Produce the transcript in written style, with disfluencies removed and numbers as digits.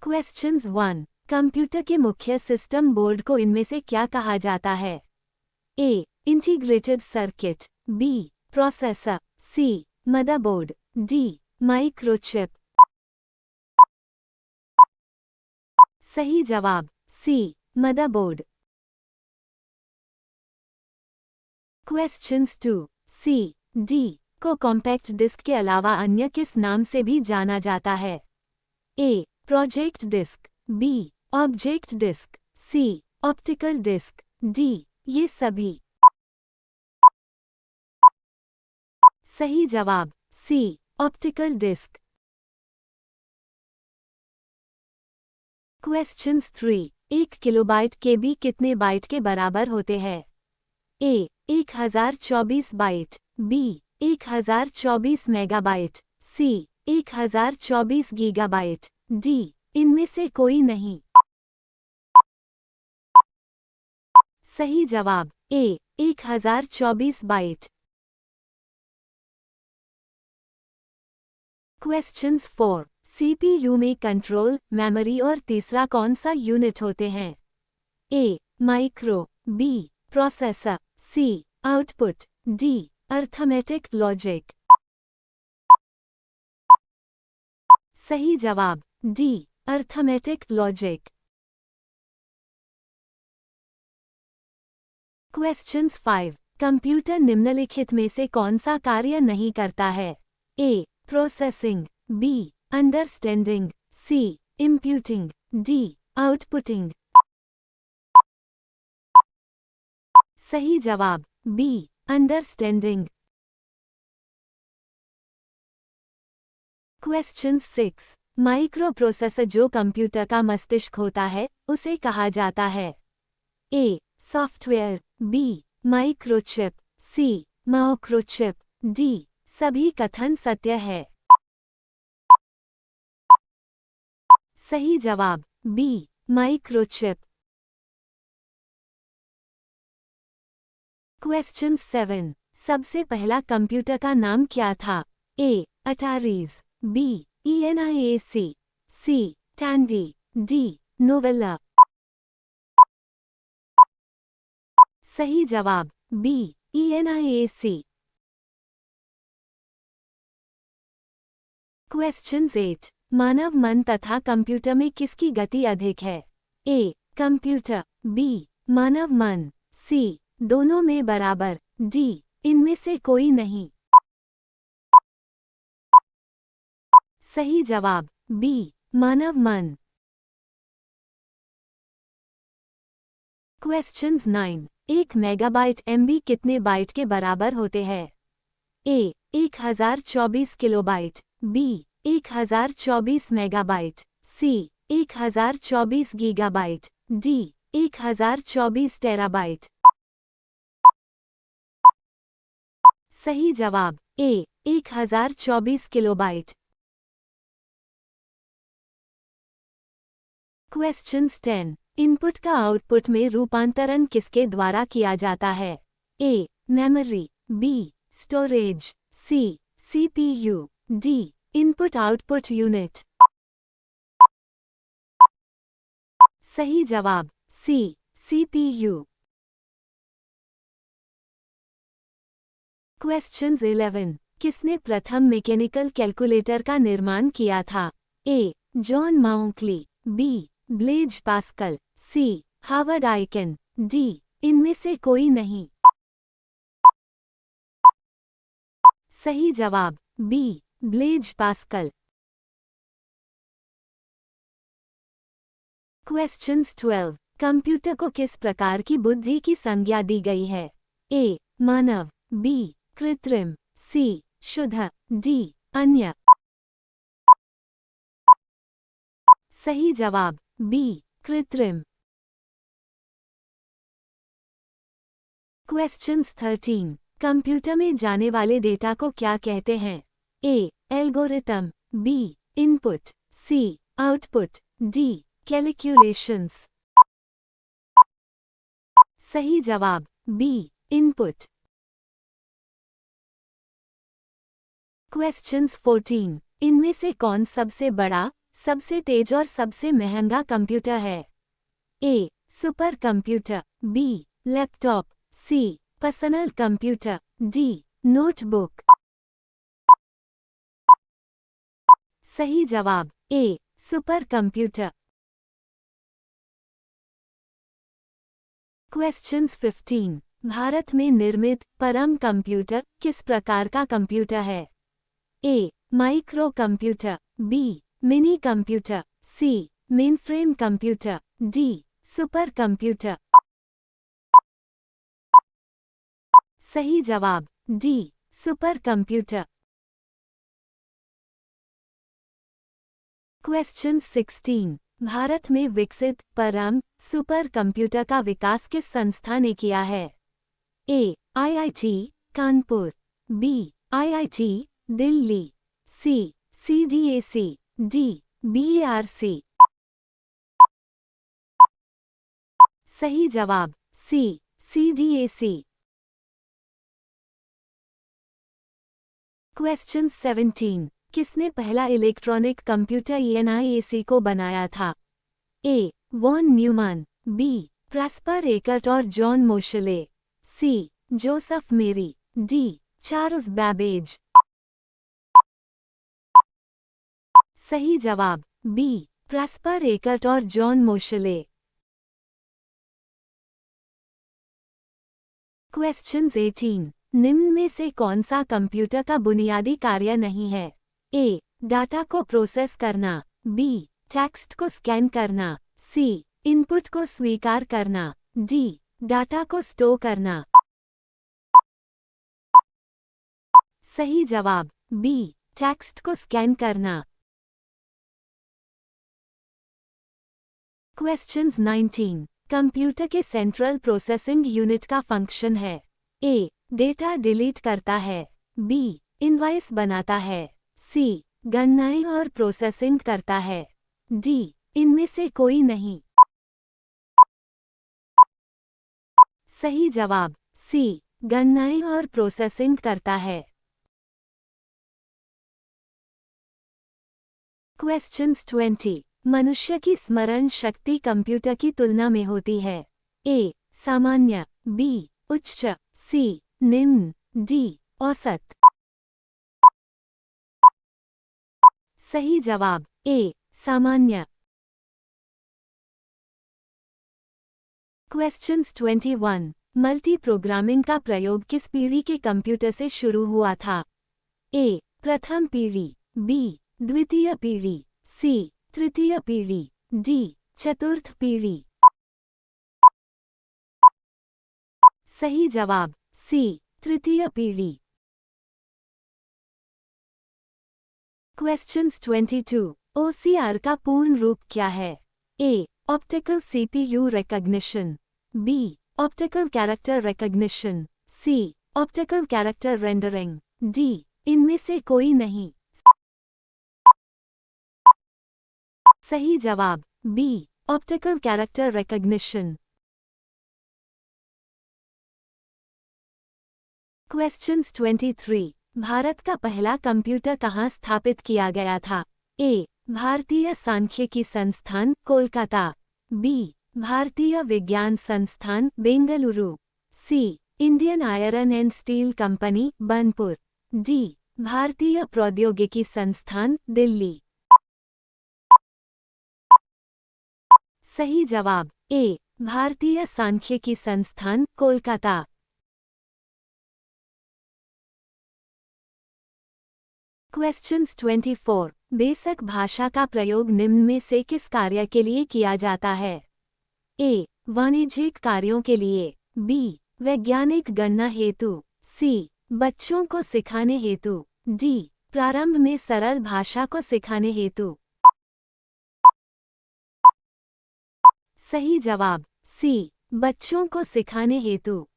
Questions 1। Computer के मुख्य system board को इनमें से क्या कहा जाता है? A. Integrated circuit, B. Processor, C. Motherboard, D. Microchip. सही जवाब C. Motherboard. Questions 2, C, D को कॉम्पैक्ट डिस्क के अलावा अन्य किस नाम से भी जाना जाता है? A. Project disc, B. Object disc, C. Optical disc, D. ये सभी। सही जवाब C. Optical disc. Questions 3। 1 kilobyte KB कितने बाइट के बराबर होते हैं? A. 1024 byte, B. 1024 megabyte, C. 1024 gigabyte, D. इनमें से कोई नहीं। सही जवाब ए. 1024 बाइट। क्वेश्चंस 4। सीपीयू में कंट्रोल, मेमोरी और तीसरा कौन सा यूनिट होते हैं? A. Micro, B. Processor, C. Output, D. Arithmetic logic. सही जवाब D. Arithmetic logic. Questions 5। Computer निम्नलिखित में से कौन सा कार्य नहीं करता है? A. Processing, B. Understanding, C. Inputting, D. Outputting. सही जवाब B. Understanding. Questions 6। Micro processor जो कंप्यूटर का मस्तिष्क होता है उसे कहा जाता है? A. Software, B. Microchip, C. Microchip, D. सभी कथन सत्य है। सही जवाब बी. माइक्रोचिप। क्वेश्चन 7। सबसे पहला कंप्यूटर का नाम क्या था? ए. अटारीज, बी. ENIAC, सी. टैंडी, डी. नोवेला। सही जवाब बी. ENIAC। क्वेश्चंस 8। मानव मन तथा कंप्यूटर में किसकी गति अधिक है? ए. Computer, B. मानव मन, सी. दोनों में बराबर, डी. इनमें से कोई नहीं। सही जवाब बी. मानव मन। क्वेश्चंस 9। 1 मेगाबाइट MB कितने बाइट के बराबर होते हैं? A. 1024 kilobyte, B. 1024 megabyte, C. 1024 gigabyte, D. 1024 terabyte. सही जवाब ए. 1024 किलोबाइट। क्वेश्चंस 10। इनपुट का आउटपुट में रूपांतरण किसके द्वारा किया जाता है? A. Memory, B. Storage, C. CPU, D. Input output unit. सही जवाब सी. CPU। क्वेश्चंस 11। किसने प्रथम मैकेनिकल कैलकुलेटर का निर्माण किया था? A. John Mauchly, B. Blaise Pascal, C. Harvard Aiken, D. इनमें से कोई नहीं। सही जवाब B. Blaise Pascal. Questions 12। Computer को किस प्रकार की बुद्धि की संज्ञा दी गई है? ए. मानव, बी. कृत्रिम, सी. शुद्ध, डी. अन्य। सही जवाब बी. कृत्रिम। क्वेश्चंस 13। कंप्यूटर में जाने वाले डेटा को क्या कहते हैं? A. Algorithm, B. Input, C. Output, D. Calculations. सही जवाब बी. इनपुट। क्वेश्चंस 14। इनमें से कौन सबसे बड़ा सबसे तेज और सबसे महंगा कंप्यूटर है? A super computer, B laptop, C personal computer, D notebook. सही जवाब ए सुपर कंप्यूटर। क्वेश्चंस 15। भारत में निर्मित परम कंप्यूटर किस प्रकार का कंप्यूटर है? A micro computer, B mini computer, C mainframe computer, D super computer. सही जवाब डी सुपर कंप्यूटर। क्वेश्चन 16। भारत में विकसित परम सुपर कंप्यूटर का विकास किस संस्था ने किया है? A IIT Kanpur, B IIT Delhi, C CDAC, D BRC. सही जवाब सी सीडीएसी। क्वेश्चन 17। किसने पहला इलेक्ट्रॉनिक कंप्यूटर ENIAC को बनाया था? A von Neumann, B Presper Eckert और John Mauchly, C Joseph Marie, D Charles Babbage. सही जवाब बी प्रॉस्पर एकर्ट और जॉन मोशले। क्वेश्चन 18। निम्न में से कौन सा कंप्यूटर का बुनियादी कार्य नहीं है? ए डाटा को प्रोसेस करना, बी टेक्स्ट को स्कैन करना, सी इनपुट को स्वीकार करना, डी डाटा को स्टोर करना। सही जवाब बी टेक्स्ट को स्कैन करना। क्वेश्चंस 19। कंप्यूटर के सेंट्रल प्रोसेसिंग यूनिट का फंक्शन है? ए डेटा डिलीट करता है, बी इनवॉइस बनाता है, सी गणनाएं और प्रोसेसिंग करता है, डी इनमें से कोई नहीं। सही जवाब सी गणनाएं और प्रोसेसिंग करता है। क्वेश्चंस 20। मनुष्य की स्मरण शक्ति कंप्यूटर की तुलना में होती है? ए सामान्य, बी उच्च, सी निम्न, डी औसत। सही जवाब ए सामान्य। क्वेश्चंस 21। मल्टी प्रोग्रामिंग का प्रयोग किस पीढ़ी के कंप्यूटर से शुरू हुआ था? ए प्रथम पीढ़ी, बी द्वितीय पीढ़ी, सी तृतीय पीढ़ी, डी चतुर्थ पीढ़ी। सही जवाब सी तृतीय पीढ़ी। क्वेश्चंस 22। OCR का पूर्ण रूप क्या है? A optical CPU recognition, B optical character recognition, C optical character rendering, D इनमें से कोई नहीं। सही जवाब B optical character recognition. Questions 23। भारत का पहला कंप्यूटर कहाँ स्थापित किया गया था? ए भारतीय सांख्यिकी संस्थान कोलकाता, बी भारतीय विज्ञान संस्थान Bengaluru, C Indian iron and steel company Burnpur, D भारतीय प्रौद्योगिकी संस्थान दिल्ली। सही जवाब ए भारतीय सांख्यिकी संस्थान कोलकाता। क्वेश्चंस 24। बेसिक भाषा का प्रयोग निम्न में से किस कार्य के लिए किया जाता है? ए वाणिज्यिक कार्यों के लिए, बी वैज्ञानिक गणना हेतु, सी बच्चों को सिखाने हेतु, डी प्रारंभ में सरल भाषा को सिखाने हेतु। सही जवाब सी बच्चों को सिखाने हेतु।